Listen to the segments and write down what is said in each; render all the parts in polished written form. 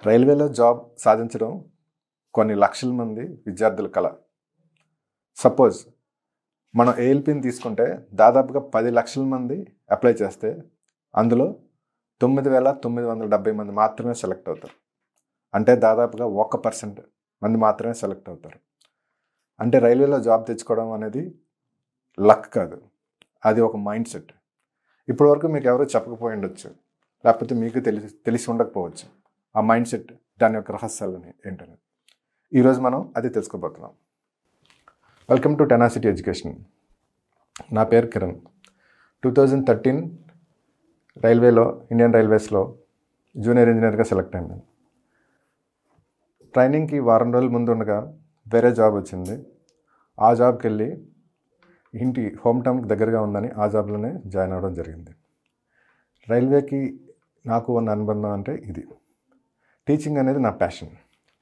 రైల్వేలో జాబ్ సాధించడం కొన్ని లక్షల మంది విద్యార్థుల కల. సపోజ్ మనం ఏఎల్పిని తీసుకుంటే దాదాపుగా 10 లక్షల మంది అప్లై చేస్తే అందులో 9,970 మంది మాత్రమే సెలెక్ట్ అవుతారు. అంటే దాదాపుగా 1% మంది మాత్రమే సెలెక్ట్ అవుతారు. అంటే రైల్వేలో జాబ్ తెచ్చుకోవడం అనేది లక్ కాదు, అది ఒక మైండ్ సెట్. ఇప్పటివరకు మీకు ఎవరో చెప్పకపోయి ఉండొచ్చు, లేకపోతే మీకు తెలిసి ఉండకపోవచ్చు ఆ మైండ్ సెట్, దాని యొక్క రహస్యాలు ఏంటని. ఈరోజు మనం అది తెలుసుకోబోతున్నాం. Welcome to tenacity education. నా పేరు కిరణ్. 2013 రైల్వేలో, ఇండియన్ రైల్వేస్లో జూనియర్ ఇంజనీర్గా సెలెక్ట్ అయ్యాను. ట్రైనింగ్కి వారం రోజుల ముందు ఉండగా వేరే జాబ్ వచ్చింది. ఆ జాబ్కి వెళ్ళి ఇంటి హోమ్ టౌన్కి దగ్గరగా ఉందని ఆ జాబ్లోనే జాయిన్ అవ్వడం జరిగింది. రైల్వేకి నాకు ఉన్న అనుబంధం అంటే ఇది. టీచింగ్ అనేది నా ప్యాషన్.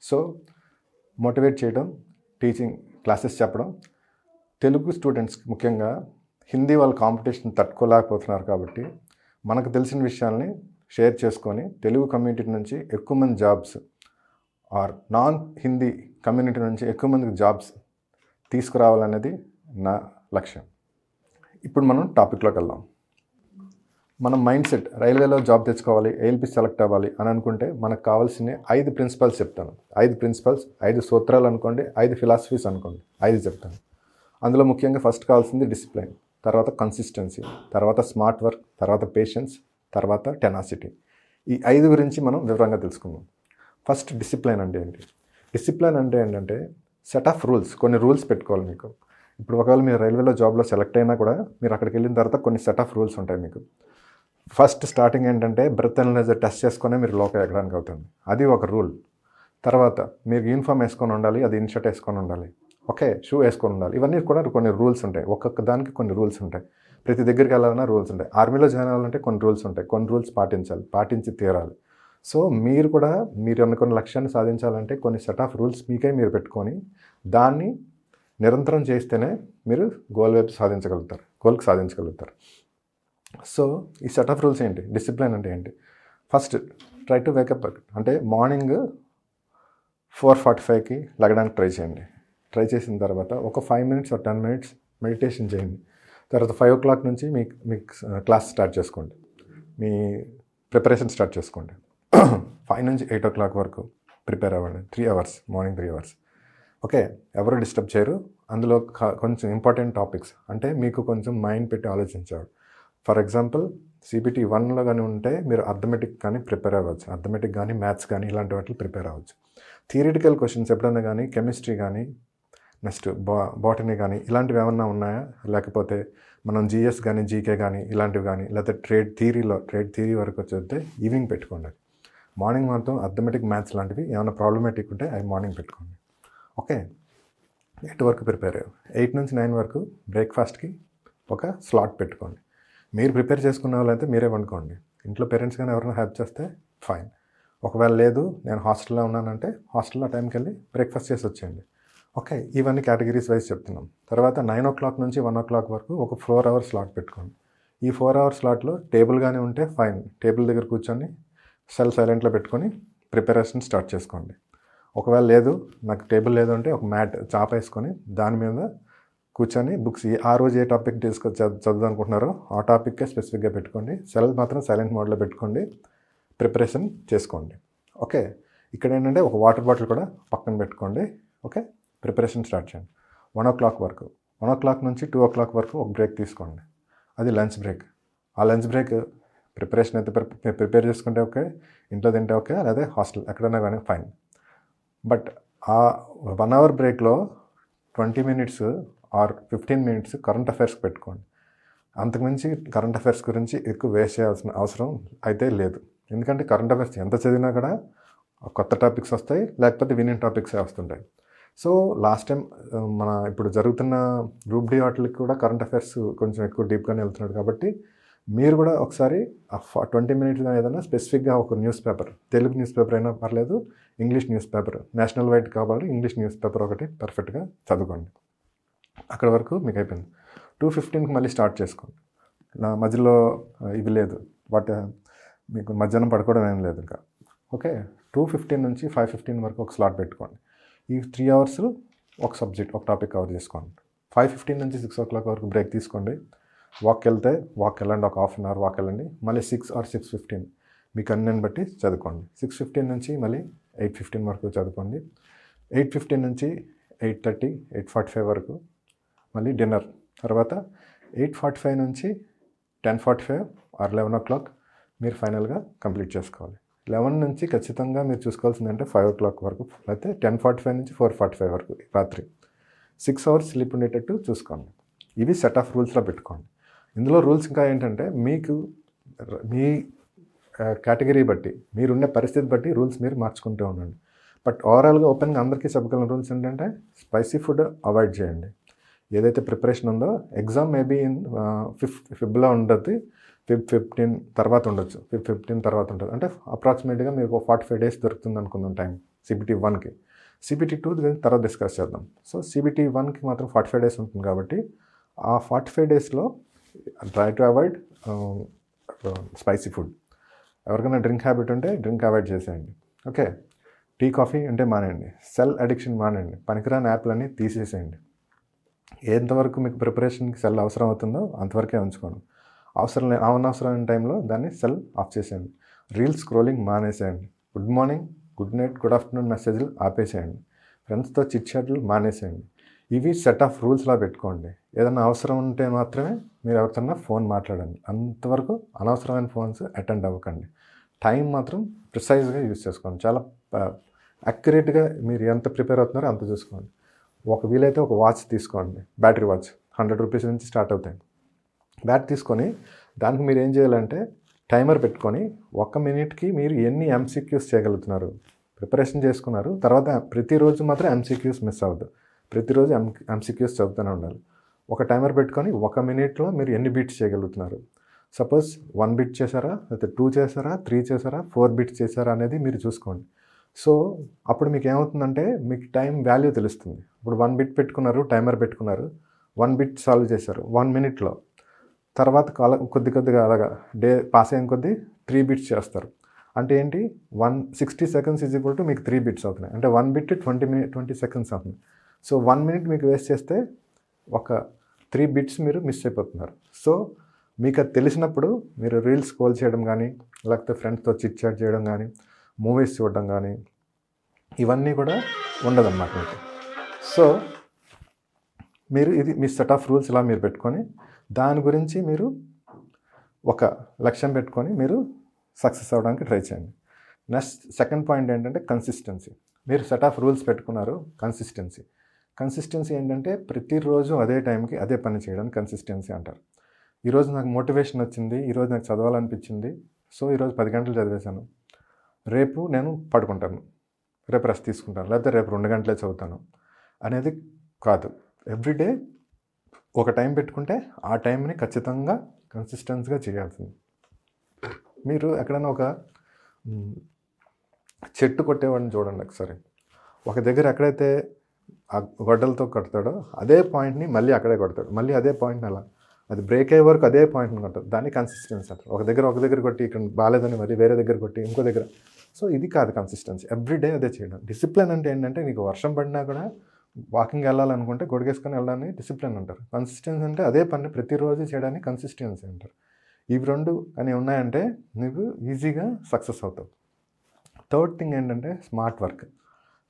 సో మోటివేట్ చేయడం, టీచింగ్ క్లాసెస్ చెప్పడం, తెలుగు స్టూడెంట్స్కి ముఖ్యంగా హిందీ వాళ్ళ కాంపిటీషన్ తట్టుకోలేకపోతున్నారు కాబట్టి మనకు తెలిసిన విషయాల్ని షేర్ చేసుకొని తెలుగు కమ్యూనిటీ నుంచి ఎక్కువ మంది jobs are non Hindi community నుంచి ఎక్కువ మందికి జాబ్స్ తీసుకురావాలనేది నా లక్ష్యం. ఇప్పుడు మనం టాపిక్లోకి వెళ్దాం. మన మైండ్ సెట్, రైల్వేలో జాబ్ తెచ్చుకోవాలి, ఏఎల్పి సెలెక్ట్ అవ్వాలి అని అనుకుంటే మనకు కావాల్సిన 5 ప్రిన్సిపల్స్ చెప్తాను. 5 ప్రిన్సిపల్స్, 5 సూత్రాలు అనుకోండి, 5 ఫిలాసఫీస్ అనుకోండి, 5 చెప్తాను. అందులో ముఖ్యంగా ఫస్ట్ కావాల్సింది డిసిప్లైన్, తర్వాత కన్సిస్టెన్సీ, తర్వాత స్మార్ట్ వర్క్, తర్వాత పేషెన్స్, తర్వాత టెనాసిటీ. ఈ 5 గురించి మనం వివరంగా తెలుసుకుందాం. ఫస్ట్ డిసిప్లైన్ అంటే ఏంటి? డిసిప్లైన్ అంటే ఏంటంటే సెట్ ఆఫ్ రూల్స్, కొన్ని రూల్స్ పెట్టుకోవాలి మీకు. ఇప్పుడు ఒకవేళ మీరు రైల్వేలో జాబ్లో సెలెక్ట్ అయినా కూడా మీరు అక్కడికి వెళ్ళిన తర్వాత కొన్ని సెట్ ఆఫ్ రూల్స్ ఉంటాయి మీకు. ఫస్ట్ స్టార్టింగ్ ఏంటంటే బ్రెత్ అనలైజర్ టెస్ట్ చేసుకునే మీరు లోపల ఎక్కడానికి అవుతుంది, అది ఒక రూల్. తర్వాత మీరు యూనిఫామ్ వేసుకొని ఉండాలి, అది ఇన్షర్ట్ వేసుకొని ఉండాలి, ఓకే, షూ వేసుకొని ఉండాలి. ఇవన్నీ కూడా కొన్ని రూల్స్ ఉంటాయి, ఒక్కొక్క దానికి కొన్ని రూల్స్ ఉంటాయి. ప్రతి దగ్గరికి వెళ్ళాలన్నా రూల్స్ ఉంటాయి. ఆర్మీలో జాయిన్ అవ్వాలంటే కొన్ని రూల్స్ ఉంటాయి, కొన్ని రూల్స్ పాటించాలి, పాటించి తీరాలి. సో మీరు కూడా మీరు అనుకున్న లక్ష్యాన్ని సాధించాలంటే కొన్ని సెట్ ఆఫ్ రూల్స్ మీకై మీరు పెట్టుకొని దాన్ని నిరంతరం చేస్తేనే మీరు గోల్కి సాధించగలుగుతారు. సో ఈ సెట్ ఆఫ్ రూల్స్ ఏంటి? డిసిప్లిన్ అంటే ఏంటి? ఫస్ట్ ట్రై టు వేకప్, అంటే మార్నింగ్ 4:45కి లగడానికి ట్రై చేయండి. ట్రై చేసిన తర్వాత ఒక 5 minutes or 10 minutes మెడిటేషన్ చేయండి. తర్వాత 5 o'clock నుంచి మీ క్లాస్ స్టార్ట్ చేసుకోండి, మీ ప్రిపరేషన్ స్టార్ట్ చేసుకోండి. 5 నుంచి 8 o'clock వరకు ప్రిపేర్ అవ్వండి. 3 hours, మార్నింగ్ 3 hours. ఓకే, ఎవరు డిస్టర్బ్ చేయరు. అందులో కొంచెం ఇంపార్టెంట్ టాపిక్స్ అంటే మీకు కొంచెం మైండ్ పెట్టి ఆలోచించారు. ఫర్ ఎగ్జాంపుల్ CBT 1లో కానీ ఉంటే మీరు అర్థమెటిక్ కానీ ప్రిపేర్ అవ్వచ్చు, అర్థమెటిక్ కానీ మ్యాథ్స్ కానీ ఇలాంటి వాటికి ప్రిపేర్ అవ్వచ్చు. థియరిటికల్ క్వశ్చన్స్ ఎప్పుడైనా కానీ కెమిస్ట్రీ కానీ, నెక్స్ట్ బాటనీ కానీ ఇలాంటివి ఏమన్నా ఉన్నాయా, లేకపోతే మనం GS కానీ జీకే కానీ ఇలాంటివి కానీ, లేకపోతే ట్రేడ్ థియరీ వరకు వచ్చేస్తే ఈవినింగ్ పెట్టుకోండి. మార్నింగ్ మాత్రం అర్థమెటిక్ మ్యాథ్స్ లాంటివి ఏమైనా ప్రాబ్లమేటిక్ ఉంటే అవి మార్నింగ్ పెట్టుకోండి. ఓకే, 8 వరకు ప్రిపేర్ అయ్యారు. 8 నుంచి 9 వరకు బ్రేక్ఫాస్ట్కి ఒక స్లాట్ పెట్టుకోండి. మీరు ప్రిపేర్ చేసుకునే వాళ్ళైతే మీరే వండుకోండి. ఇంట్లో పేరెంట్స్ కానీ ఎవరైనా హెల్ప్ చేస్తే ఫైన్. ఒకవేళ లేదు నేను హాస్టల్లో ఉన్నానంటే హాస్టల్లో టైంకి వెళ్ళి బ్రేక్ఫాస్ట్ చేసి వచ్చేయండి. ఓకే, ఇవన్నీ కేటగిరీస్ వైజ్ చెప్తున్నాం. తర్వాత 9 o'clock నుంచి 1 o'clock వరకు ఒక 4 hours స్లాట్ పెట్టుకోండి. ఈ 4 hours స్లాట్లో టేబుల్ కానీ ఉంటే ఫైన్, టేబుల్ దగ్గర కూర్చొని సైలెంట్లో పెట్టుకొని ప్రిపరేషన్ స్టార్ట్ చేసుకోండి. ఒకవేళ లేదు, నాకు టేబుల్ లేదు అంటే ఒక మ్యాట్ చాప వేసుకొని దాని మీద కూర్చొని బుక్స్ ఆ రోజు ఏ టాపిక్ చదువుదాం అనుకుంటున్నారో ఆ టాపిక్కే స్పెసిఫిక్గా పెట్టుకోండి. సెల్ మాత్రం సైలెంట్ మోడ్లో పెట్టుకోండి, ప్రిపరేషన్ చేసుకోండి. ఓకే, ఇక్కడ ఏంటంటే ఒక వాటర్ బాటిల్ కూడా పక్కన పెట్టుకోండి. ఓకే, ప్రిపరేషన్ స్టార్ట్ చేయండి. 1 o'clock వరకు, 1 o'clock నుంచి 2 o'clock వరకు ఒక బ్రేక్ తీసుకోండి, అది లంచ్ బ్రేక్. ఆ లంచ్ బ్రేక్ ప్రిపరేషన్ అయితే ప్రిపేర్ చేసుకుంటే ఓకే, ఇంట్లో తింటే ఓకే, లేదా హాస్టల్ ఎక్కడైనా కానీ ఫైన్. బట్ ఆ 1 hour బ్రేక్లో 20 minutes ఆర్ 15 minutes కరెంట్ అఫైర్స్కి పెట్టుకోండి. అంతకుమించి కరెంట్ అఫైర్స్ గురించి ఎక్కువ వేస్ట్ చేయాల్సిన అవసరం అయితే లేదు. ఎందుకంటే కరెంట్ అఫైర్స్ ఎంత చదివినా కూడా కొత్త టాపిక్స్ వస్తాయి, లేకపోతే వినింగ్ టాపిక్సే వస్తుంటాయి. సో లాస్ట్ టైం మన ఇప్పుడు జరుగుతున్న గ్రూప్ డి వాటికి కూడా కరెంట్ అఫైర్స్ కొంచెం ఎక్కువ డీప్గానే వెళ్తున్నాడు. కాబట్టి మీరు కూడా ఒకసారి 20 minutes ఏదైనా స్పెసిఫిక్గా ఒక news paper, Telugu news paper అయినా పర్లేదు, English news paper, national wide కాబట్టి ఇంగ్లీష్ న్యూస్ పేపర్ ఒకటి పర్ఫెక్ట్గా చదువుకోండి. అక్కడ వరకు మీకు అయిపోయింది. 2:15కి మళ్ళీ స్టార్ట్ చేసుకోండి. నా మధ్యలో ఇవి లేదు, బట్ మీకు మధ్యాహ్నం పడుకోవడం ఏం లేదు ఇంకా. ఓకే, 2:15 నుంచి 5:15 వరకు ఒక స్లాట్ పెట్టుకోండి. ఈ 3 అవర్స్ ఒక సబ్జెక్ట్ ఒక టాపిక్ కవర్ చేసుకోండి. 5:15 నుంచి 6 o'clock వరకు బ్రేక్ తీసుకోండి. వాక్ వెళ్ళండి, ఒక హాఫ్ అన్ అవర్ వాక్ వెళ్ళండి. మళ్ళీ 6 or 6:15 మీకు అన్నీ బట్టి చదువుకోండి. 6:15 నుంచి మళ్ళీ 8:15 వరకు చదువుకోండి. 8:15 నుంచి 8:30, 8:45 వరకు మళ్ళీ డిన్నర్. తర్వాత 8:45 నుంచి 10:45 or 11 o'clock మీరు ఫైనల్గా కంప్లీట్ చేసుకోవాలి. 11 నుంచి ఖచ్చితంగా మీరు చూసుకోవాల్సిందంటే 5 o'clock వరకు, లేకపోతే 10:45 నుంచి 4:45 వరకు రాత్రి 6 hours స్లీప్ ఉండేటట్టు చూసుకోండి. ఇవి సెట్ ఆఫ్ రూల్స్లో పెట్టుకోండి. ఇందులో రూల్స్ ఇంకా ఏంటంటే మీకు మీ కేటగిరీ బట్టి, మీరున్న పరిస్థితి బట్టి రూల్స్ మీరు మార్చుకుంటూ ఉండండి. బట్ ఓవరాల్గా ఓపెన్గా అందరికీ చెప్పగల రూల్స్ ఏంటంటే స్పైసీ ఫుడ్ అవాయిడ్ చేయండి. ఏదైతే ప్రిపరేషన్ ఉందో ఎగ్జామ్ మేబీ ఇన్ ఫిబ్లో ఉండదు, ఫిబ్ 15 తర్వాత ఉండొచ్చు, ఫిబ్ 15 తర్వాత ఉంటుంది. అంటే అప్రాక్సిమేట్గా మీకు 45 days దొరుకుతుంది అనుకుందాం టైం CBT 1కి. CBT 2 తర్వాత డిస్కస్ చేద్దాం. సో CBT 1కి మాత్రం 45 days ఉంటుంది కాబట్టి ఆ 45 daysలో try to avoid spicy food. ఎవరికైనా డ్రింక్ హ్యాబిట్ ఉంటే డ్రింక్ అవాయిడ్ చేసేయండి. ఓకే, టీ కాఫీ అంటే మానేయండి. సెల్ అడిక్షన్ మానేయండి. పనికిరాని యాప్లన్నీ తీసేసేయండి. ఎంతవరకు మీకు ప్రిపరేషన్కి సెల్ అవసరం అవుతుందో అంతవరకే ఉంచుకోండి. అనవసరమైన టైంలో దాన్ని సెల్ ఆఫ్ చేసేయండి. రీల్స్ స్క్రోలింగ్ మానేసేయండి. Good morning, good night, good afternoon మెసేజ్లు ఆపేసేయండి. ఫ్రెండ్స్తో చిట్ చాట్లు మానేసేయండి. ఇవి సెట్ ఆఫ్ రూల్స్లా పెట్టుకోండి. ఏదైనా అవసరం ఉంటే మాత్రమే మీరు ఎవరికన్నా ఫోన్ మాట్లాడండి. అంతవరకు అనవసరమైన ఫోన్స్ అటెండ్ అవ్వకండి. టైం మాత్రం ప్రిసైజ్గా యూజ్ చేసుకోండి. చాలా యాక్యురేట్గా మీరు ఎంత ప్రిపేర్ అవుతున్నారో అంత చూసుకోండి. వీలైతే ఒక వాచ్ తీసుకోండి, బ్యాటరీ వాచ్ 100 rupees నుంచి స్టార్ట్ అవుతాయి. బ్యాట్ తీసుకొని దానికి మీరు ఏం చేయాలంటే టైమర్ పెట్టుకొని 1 minute మీరు ఎన్ని MCQs చేయగలుగుతున్నారు, ప్రిపరేషన్ చేసుకున్నారు. తర్వాత ప్రతిరోజు మాత్రం MCQs మిస్ అవ్వద్దు. ప్రతిరోజు MCQs చదువుతూనే ఉండాలి. ఒక టైమర్ పెట్టుకొని 1 minuteలో మీరు ఎన్ని బీట్స్ చేయగలుగుతున్నారు. సపోజ్ 1 bit చేశారా, లేకపోతే 2 చేశారా, 3 చేశారా, 4 bits చేశారా అనేది మీరు చూసుకోండి. సో అప్పుడు మీకు ఏమవుతుందంటే మీకు టైం వాల్యూ తెలుస్తుంది. ఇప్పుడు 1 bit పెట్టుకున్నారు, టైమర్ పెట్టుకున్నారు, 1 bit సాల్వ్ చేశారు 1 minuteలో. తర్వాత కొద్దిగా అలాగా డే పాస్ అయిన కొద్దీ 3 bits చేస్తారు. అంటే ఏంటి, 160 seconds = మీకు 3 bits అవుతున్నాయి. అంటే 1 bit 20 seconds అవుతుంది. సో 1 minute మీకు వేస్ట్ చేస్తే ఒక 3 bits మీరు మిస్ అయిపోతున్నారు. సో మీకు అది తెలిసినప్పుడు మీరు రీల్స్ స్క్రోల్ చేయడం కానీ, లేకపోతే ఫ్రెండ్స్తో చిట్ చాట్ చేయడం కానీ, మూవీస్ చూడడం కానీ ఇవన్నీ కూడా ఉండదన్నమాట మీకు. సో మీరు ఇది మీ సెట్ ఆఫ్ రూల్స్ ఇలా మీరు పెట్టుకొని దాని గురించి మీరు ఒక లక్ష్యం పెట్టుకొని మీరు సక్సెస్ అవ్వడానికి ట్రై చేయండి. నెక్స్ట్ సెకండ్ పాయింట్ ఏంటంటే కన్సిస్టెన్సీ. మీరు సెట్ ఆఫ్ రూల్స్ పెట్టుకున్నారు, కన్సిస్టెన్సీ ఏంటంటే ప్రతిరోజు అదే టైంకి అదే పని చేయడం కన్సిస్టెన్సీ అంటారు. ఈరోజు నాకు మోటివేషన్ వచ్చింది, ఈరోజు నాకు చదవాలనిపించింది, సో ఈరోజు 10 గంటలు చదివేశాను, రేపు నేను పడుకుంటాను, రేపు రెస్ట్ తీసుకుంటాను, లేకపోతే రేపు 2 గంటలే చదువుతాను అనేది కాదు. ఎవ్రీడే ఒక టైం పెట్టుకుంటే ఆ టైంని ఖచ్చితంగా కన్సిస్టెన్స్గా చేయాల్సింది. మీరు ఎక్కడైనా ఒక చెట్టు కొట్టేవాడిని చూడండి ఒకసారి. ఒక దగ్గర ఎక్కడైతే ఆ గొడ్డలతో కొడతాడో అదే పాయింట్ని మళ్ళీ అక్కడే కొడతాడు, మళ్ళీ అదే పాయింట్ని అలా అది బ్రేక్ అయ్యే వరకు అదే పాయింట్ని కొడతాడు. దాన్ని కన్సిస్టెన్సీ అంటారు. ఒక దగ్గర కొట్టి ఇక్కడ బాగాలేదని మరి వేరే దగ్గర కొట్టి ఇంకో దగ్గర. సో ఇది కాదు కన్సిస్టెన్సీ. ఎవ్రీడే అదే చేయడం. డిసిప్లిన్ అంటే ఏంటంటే నీకు వర్షం పడినా కూడా వాకింగ్ వెళ్ళాలనుకుంటే గొడుగేసుకొని వెళ్ళడాన్ని డిసిప్లిన్ అంటారు. కన్సిస్టెన్సీ అంటే అదే పని ప్రతిరోజు చేయడాన్ని కన్సిస్టెన్సీ అంటారు. ఇవి రెండు అని ఉన్నాయంటే నీకు ఈజీగా సక్సెస్ అవుతావు. థర్డ్ థింగ్ ఏంటంటే స్మార్ట్ వర్క్.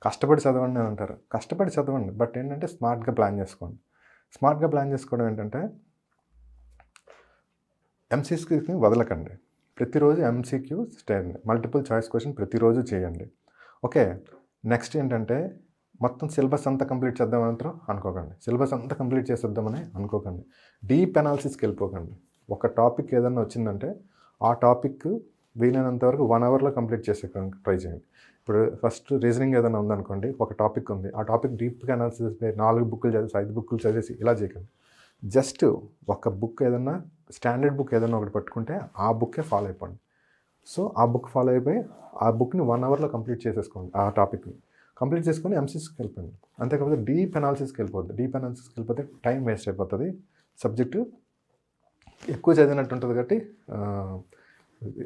కష్టపడి చదవండి అని అంటారు. కష్టపడి చదవండి, బట్ ఏంటంటే స్మార్ట్గా ప్లాన్ చేసుకోండి. స్మార్ట్గా ప్లాన్ చేసుకోవడం ఏంటంటే MCQస్ని వదలకండి. ప్రతిరోజు MCQ చేయండి. మల్టిపుల్ చాయిస్ క్వశ్చన్ ప్రతిరోజు చేయండి. ఓకే, నెక్స్ట్ ఏంటంటే మొత్తం సిలబస్ అంతా కంప్లీట్ చేద్దామంటారు అనుకోకండి. సిలబస్ అంతా కంప్లీట్ చేసేద్దామని అనుకోకండి. డీప్ అనాలిసిస్కి వెళ్ళిపోకండి. ఒక టాపిక్ ఏదన్నా వచ్చిందంటే ఆ టాపిక్ వీలైనంత వరకు 1 hourలో కంప్లీట్ చేసే ట్రై చేయండి. ఇప్పుడు ఫస్ట్ రీజనింగ్ ఏదైనా ఉందనుకోండి, ఒక టాపిక్ ఉంది, ఆ టాపిక్ డీప్గా అనాలిసిస్ 4 బుక్కులు చదివేసి 5 బుక్కులు చదివేసి ఇలా చేయకండి. జస్ట్ ఒక బుక్ ఏదన్నా స్టాండర్డ్ బుక్ ఏదైనా ఒకటి పట్టుకుంటే ఆ బుక్కే ఫాలో అయిపోండి. సో ఆ బుక్ ఫాలో అయిపోయి ఆ బుక్ని 1 hourలో కంప్లీట్ చేసేసుకోండి. ఆ టాపిక్ని కంప్లీట్ చేసుకొని MCQస్కి వెళ్ళిపోండి. అంతేకాకపోతే డీప్ అనాలిసిస్కి వెళ్ళిపోద్ది. డీప్ అనాలిసిస్కి వెళ్ళిపోతే టైం వేస్ట్ అయిపోతుంది. సబ్జెక్టు ఎక్కువ చదివినట్టు ఉంటుంది కాబట్టి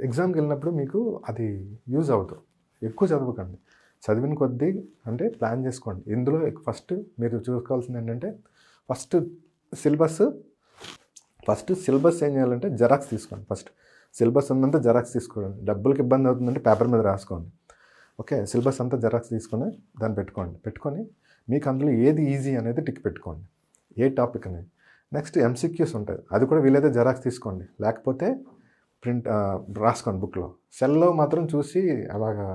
ఎగ్జామ్కి వెళ్ళినప్పుడు మీకు అది యూజ్ అవుతుంది. ఎక్కువ చదవకండి. చదివిన కొద్దీ అంటే ప్లాన్ చేసుకోండి. ఇందులో ఫస్ట్ మీరు చూసుకోవాల్సింది ఏంటంటే ఫస్ట్ సిలబస్ ఏం చేయాలంటే జెరాక్స్ తీసుకోండి. ఫస్ట్ సిలబస్ ఉందంటే జెరాక్స్ తీసుకోండి. డబ్బులకి ఇబ్బంది అవుతుందంటే పేపర్ మీద రాసుకోండి. ఓకే, సిలబస్ అంతా జెరాక్స్ తీసుకొని దాన్ని పెట్టుకొని మీకు అందులో ఏది ఈజీ అనేది టిక్ పెట్టుకోండి, ఏ టాపిక్ అనేది. నెక్స్ట్ ఎంసీక్యూస్ ఉంటుంది, అది కూడా వీలైతే జెరాక్స్ తీసుకోండి, లేకపోతే రాసుకోండి బుక్లో. సెల్లో మాత్రం చూసి అలాగా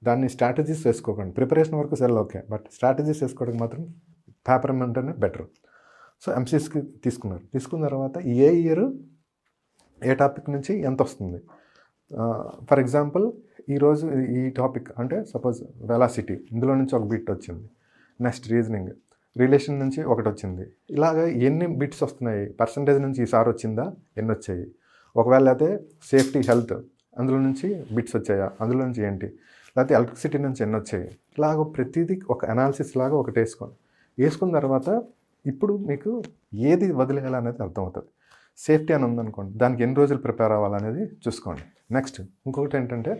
దాన్ని స్ట్రాటజీస్ వేసుకోకండి. ప్రిపరేషన్ వరకు సెల్ ఓకే, బట్ స్ట్రాటజీస్ వేసుకోవడానికి మాత్రం పేపర్ ఉంటేనే బెటర్. సో ఎంసీఎస్కి తీసుకున్న తర్వాత ఏ ఇయర్ ఏ టాపిక్ నుంచి ఎంత వస్తుంది. ఫర్ ఎగ్జాంపుల్ ఈరోజు ఈ టాపిక్ అంటే సపోజ్ వెలాసిటీ, ఇందులో నుంచి ఒక బిట్ వచ్చింది. నెక్స్ట్ రీజనింగ్, రిలేషన్ నుంచి ఒకటి వచ్చింది. ఇలాగ ఎన్ని బిట్స్ వస్తున్నాయి, పర్సంటేజ్ నుంచి ఈసారి వచ్చిందా, ఎన్ని వచ్చాయి. ఒకవేళ అయితే సేఫ్టీ హెల్త్, అందులో నుంచి బిట్స్ వచ్చాయా, అందులో నుంచి ఏంటి, లేకపోతే ఎలక్ట్రిసిటీ నుంచి ఎన్ని వచ్చాయి. ఇలాగ ప్రతిదీ ఒక అనాలిసిస్ లాగా ఒకటి వేసుకున్న తర్వాత ఇప్పుడు మీకు ఏది వదిలేయాలనేది అర్థమవుతుంది. సేఫ్టీ అని ఉందనుకోండి, దానికి ఎన్ని రోజులు ప్రిపేర్ అవ్వాలనేది చూసుకోండి. నెక్స్ట్ ఇంకొకటి ఏంటంటే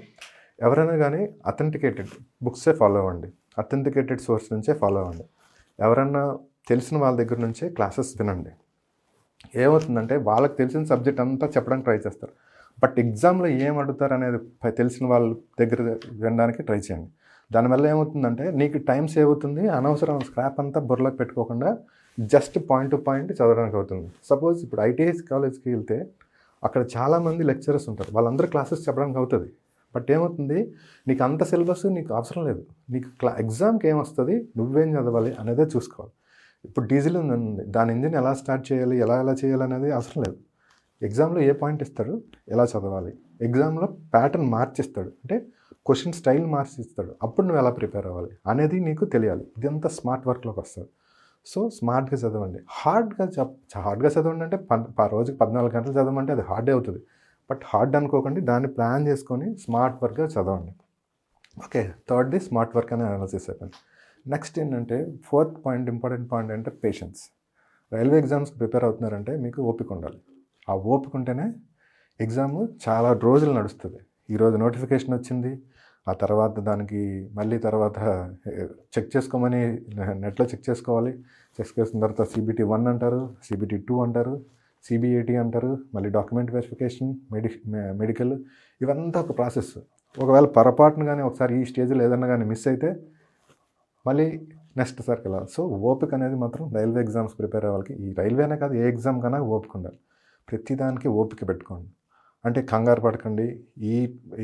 ఎవరైనా కానీ అథెంటికేటెడ్ బుక్సే ఫాలో అవ్వండి, అథెంటికేటెడ్ సోర్స్ నుంచే ఫాలో అవ్వండి. ఎవరన్నా తెలిసిన వాళ్ళ దగ్గర నుంచే క్లాసెస్ వినండి. ఏమవుతుందంటే వాళ్ళకి తెలిసిన సబ్జెక్ట్ అంతా చెప్పడానికి ట్రై చేస్తారు, బట్ ఎగ్జామ్లో ఏం అడుగుతారు అనేది తెలిసిన వాళ్ళ దగ్గర వినడానికి ట్రై చేయండి. దానివల్ల ఏమవుతుందంటే నీకు టైం సేవ్ అవుతుంది, అనవసరం స్క్రాప్ అంతా బుర్రలోకి పెట్టుకోకుండా జస్ట్ పాయింట్ టు పాయింట్ చదవడానికి అవుతుంది. సపోజ్ ఇప్పుడు ఐటీఐస్ కాలేజ్కి వెళ్తే అక్కడ చాలామంది లెక్చరర్స్ ఉంటారు, వాళ్ళందరూ క్లాసెస్ చెప్పడానికి అవుతుంది. బట్ ఏమవుతుంది, నీకు అంత సిలబస్ నీకు అవసరం లేదు. నీకు ఎగ్జామ్కి ఏమొస్తుంది, నువ్వేం చదవాలి అనేదే చూసుకోవాలి. ఇప్పుడు డీజిల్ ఉంది, దాని ఇంజిన్ ఎలా స్టార్ట్ చేయాలి, ఎలా చేయాలి అనేది అవసరం లేదు. ఎగ్జామ్లో ఏ పాయింట్ ఇస్తాడు, ఎలా చదవాలి, ఎగ్జామ్లో ప్యాటర్న్ మార్చిస్తాడు, అంటే క్వశ్చన్ స్టైల్ మార్చిస్తాడు, అప్పుడు నువ్వు ఎలా ప్రిపేర్ అవ్వాలి అనేది నీకు తెలియాలి. ఇదంతా స్మార్ట్ వర్క్లోకి వస్తుంది. సో స్మార్ట్గా చదవండి. హార్డ్గా చదవండి అంటే రోజుకి 14 గంటలు చదవమంటే అది హార్డే అవుతుంది. బట్ హార్డ్ అనుకోకండి, దాన్ని ప్లాన్ చేసుకొని స్మార్ట్ వర్క్గా చదవండి. ఓకే, థర్డ్ది స్మార్ట్ వర్క్ అనే అనాలిసిస్ అయిపోయింది. నెక్స్ట్ ఏంటంటే ఇంపార్టెంట్ పాయింట్ అంటే పేషెన్స్. రైల్వే ఎగ్జామ్స్కి ప్రిపేర్ అవుతున్నారంటే మీకు ఓపిక ఉండాలి. ఆ ఓపిక ఉంటేనే ఎగ్జామ్ చాలా రోజులు నడుస్తుంది. ఈరోజు నోటిఫికేషన్ వచ్చింది, ఆ తర్వాత దానికి మళ్ళీ తర్వాత చెక్ చేసుకోమని నెట్లో చెక్ చేసుకోవాలి. చెక్ చేసుకున్న తర్వాత CBT 1 అంటారు, CBT 2 అంటారు, CBAT అంటారు, మళ్ళీ డాక్యుమెంట్ వెరిఫికేషన్, మెడికల్, ఇవంతా ఒక ప్రాసెస్. ఒకవేళ పొరపాటును కానీ ఒకసారి ఈ స్టేజ్లో ఏదన్నా కానీ మిస్ అయితే మళ్ళీ నెక్స్ట్ సర్కిల్. సో ఓపిక అనేది మాత్రం రైల్వే ఎగ్జామ్స్ ప్రిపేర్ అయ్యే వాళ్ళకి, ఈ రైల్వేనే కాదు ఏ ఎగ్జామ్ కన్నా ఓపిక ఉండాలి. ప్రతిదానికి ఓపిక పెట్టుకోండి. అంటే కంగారు పడకండి,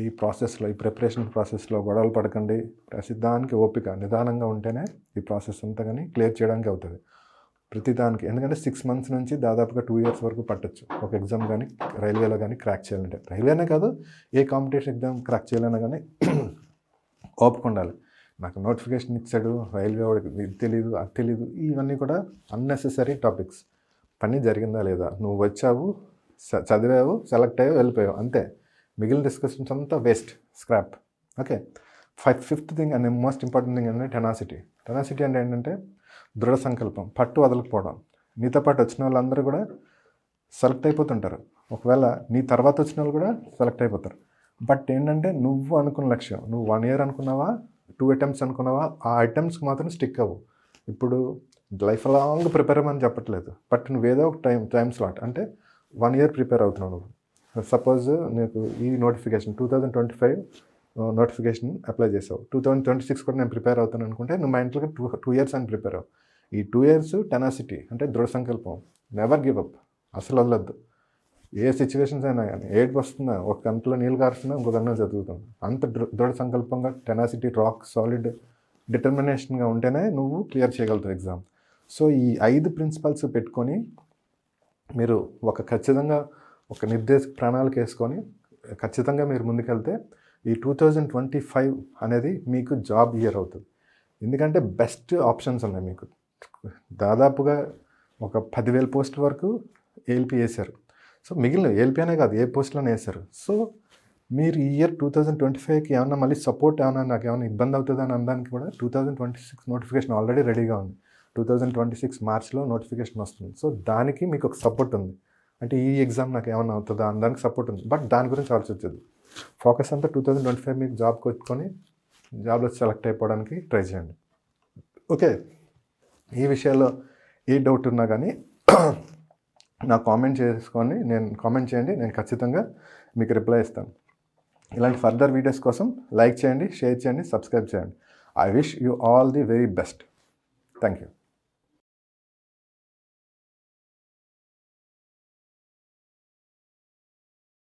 ఈ ప్రాసెస్లో, ఈ ప్రిపరేషన్ ప్రాసెస్లో గొడవలు పడకండి. ప్రతిదానికి ఓపిక, నిదానంగా ఉంటేనే ఈ ప్రాసెస్ అంతా కానీ క్లియర్ చేయడానికి అవుతుంది ప్రతిదానికి. ఎందుకంటే 6 months నుంచి దాదాపుగా 2 years వరకు పట్టచ్చు ఒక ఎగ్జామ్ కానీ రైల్వేలో కానీ క్రాక్ చేయాలంటే. రైల్వేనే కాదు, ఏ కాంపిటీషన్ ఎగ్జామ్ క్రాక్ చేయాలన్నా కానీ ఓపిక ఉండాలి. నాకు నోటిఫికేషన్ ఇచ్చాడు రైల్వే వాడికి, ఇది తెలీదు అది తెలీదు, ఇవన్నీ కూడా అన్నెసెసరీ టాపిక్స్. పని జరిగిందా లేదా, నువ్వు వచ్చావు, చదివావు, సెలెక్ట్ అయ్యావు, వెళ్ళిపోయావు, అంతే. మిగిలిన డిస్కషన్స్ అంతా waste, scrap. Okay, fifth thing and most important thing అంటే టెనాసిటీ అంటే ఏంటంటే దృఢ సంకల్పం, పట్టు వదలకపోవడం. నీతో పాటు వచ్చిన వాళ్ళందరూ కూడా సెలెక్ట్ అయిపోతుంటారు, ఒకవేళ నీ తర్వాత వచ్చిన వాళ్ళు కూడా సెలెక్ట్ అయిపోతారు. బట్ ఏంటంటే నువ్వు అనుకున్న లక్ష్యం, నువ్వు 1 year అనుకున్నావా, 2 attempts అనుకున్నావా, ఆ అటెంప్ట్స్కి మాత్రం స్టిక్ అవ్వు. ఇప్పుడు లైఫ్ లాంగ్ ప్రిపేర్ అవ్వమని చెప్పట్లేదు, బట్ నువ్వేదో ఒక టైం స్లాట్ అంటే 1 year ప్రిపేర్ అవుతున్నావు నువ్వు. సపోజ్ నీకు ఈ నోటిఫికేషన్ 2025 నోటిఫికేషన్ అప్లై చేసావు, 2026 కూడా నేను ప్రిపేర్ అవుతాను అనుకుంటే నువ్వు మెంటల్గా 2 years అని ప్రిపేర్ అవ్వు. ఈ 2 years టెనాసిటీ అంటే దృఢ సంకల్పం, నెవర్ గివ్ అప్, అసలు వదలొద్దు. ఏ సిచ్యువేషన్స్ అయినా కానీ, ఏడుపు వస్తుందా, ఒక గంటలో నీళ్ళు కారుస్తున్నా ఇంకో గంటలో చదువుతాం, అంత దృఢ సంకల్పంగా టెనాసిటీ, రాక్ సాలిడ్ డిటర్మినేషన్గా ఉంటేనే నువ్వు క్లియర్ చేయగలుగుతావు ఎగ్జామ్. సో ఈ 5 principles పెట్టుకొని మీరు ఖచ్చితంగా ఒక ప్రణాళిక వేసుకొని ఖచ్చితంగా మీరు ముందుకెళ్తే ఈ 2025 అనేది మీకు జాబ్ ఇయర్ అవుతుంది. ఎందుకంటే బెస్ట్ ఆప్షన్స్ ఉన్నాయి మీకు. దాదాపుగా ఒక 10,000 పోస్టుల వరకు ఏఎల్పీ వేశారు. సో మిగిలిన ఏఎల్పీ అనే కాదు, ఏ పోస్టులోనే వేశారు. సో మీరు ఈ ఇయర్ 2025కి ఏమన్నా మళ్ళీ సపోర్ట్ నాకు ఏమైనా ఇబ్బంది అవుతుంది అని అనడానికి కూడా 2026 నోటిఫికేషన్ ఆల్రెడీ రెడీగా ఉంది. 2026 మార్చ్లో నోటిఫికేషన్ వస్తుంది. సో దానికి మీకు ఒక సపోర్ట్ ఉంది. అంటే ఈ ఎగ్జామ్ నాకు ఏమన్నా అవుతుందా అని దానికి సపోర్ట్ ఉంది. బట్ దాని గురించి ఆలోచించదు. ఫోకస్ అంతా 2025 మీకు జాబ్ కొట్టుకొని జాబ్లో సెలెక్ట్ అయిపోవడానికి ట్రై చేయండి. ఓకే, ఈ విషయాల్లో ఏ డౌట్ ఉన్నా కానీ నాకు కామెంట్ చేయండి, నేను ఖచ్చితంగా మీకు రిప్లై ఇస్తాను. ఇలాంటి ఫర్దర్ వీడియోస్ కోసం లైక్ చేయండి, షేర్ చేయండి, సబ్స్క్రైబ్ చేయండి. I wish you all the very best. Thank you.